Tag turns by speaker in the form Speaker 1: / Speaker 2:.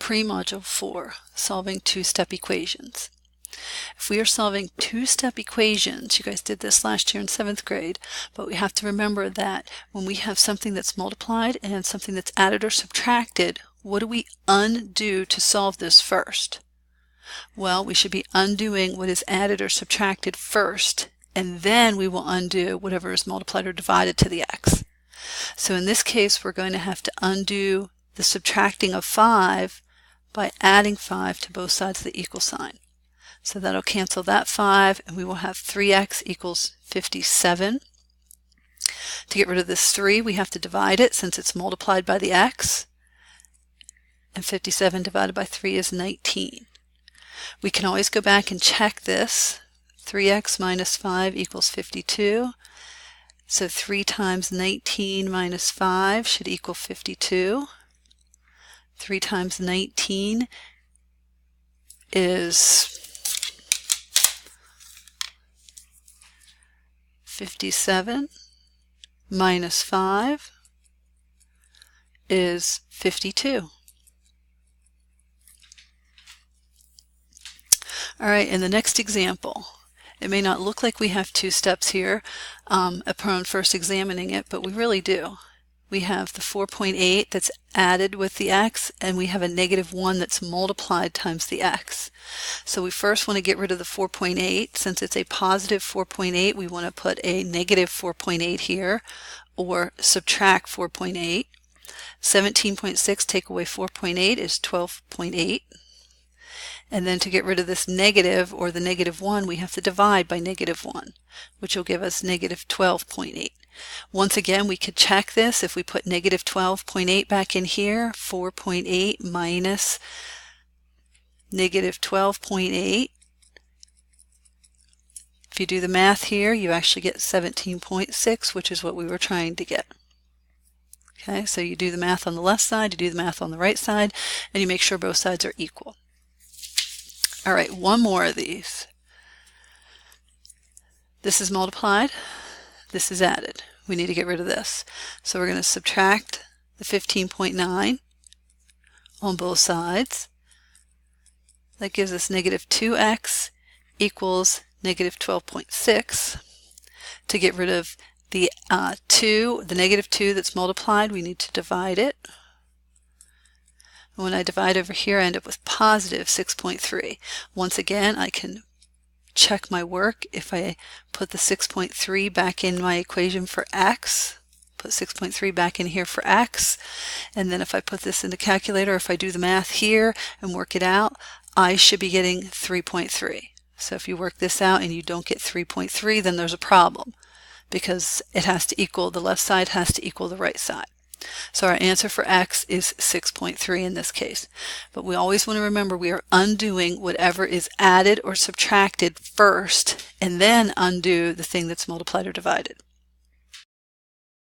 Speaker 1: pre-module 4, solving two-step equations. If we are solving two-step equations, you guys did this last year in 7th grade, but we have to remember that when we have something that's multiplied and something that's added or subtracted, what do we undo to solve this first? Well, we should be undoing what is added or subtracted first, and then we will undo whatever is multiplied or divided to the x. So in this case, we're going to have to undo the subtracting of 5 by adding 5 to both sides of the equal sign. So that'll cancel that 5, and we will have 3x equals 57. To get rid of this 3, we have to divide it since it's multiplied by the x. And 57 divided by 3 is 19. We can always go back and check this. 3x minus 5 equals 52. So 3 times 19 minus 5 should equal 52. 3 times 19 is 57 minus 5 is 52. All right, in the next example, it may not look like we have two steps here upon first examining it, but we really do. We have the 4.8 that's added with the x, and we have a -1 that's multiplied times the x. So we first want to get rid of the 4.8. Since it's a positive 4.8, we want to put a negative 4.8 here, or subtract 4.8. 17.6 take away 4.8 is 12.8. And then to get rid of this negative, or the -1, we have to divide by -1, which will give us negative 12.8. Once again, we could check this. If we put negative 12.8 back in here, 4.8 minus negative 12.8. If you do the math here, you actually get 17.6, which is what we were trying to get. Okay, so you do the math on the left side, you do the math on the right side, and you make sure both sides are equal. All right, one more of these. This is multiplied, this is added. We need to get rid of this. So we're going to subtract the 15.9 on both sides. That gives us negative 2x equals negative 12.6. To get rid of the negative 2 that's multiplied, we need to divide it. When I divide over here, I end up with positive 6.3. Once again, I can check my work. If I put the 6.3 back in my equation for x, put 6.3 back in here for x, and then if I put this in the calculator, if I do the math here and work it out, I should be getting 3.3. So if you work this out and you don't get 3.3, then there's a problem, because it has to equal, the left side has to equal the right side. So our answer for x is 6.3 in this case. But we always want to remember we are undoing whatever is added or subtracted first, and then undo the thing that's multiplied or divided.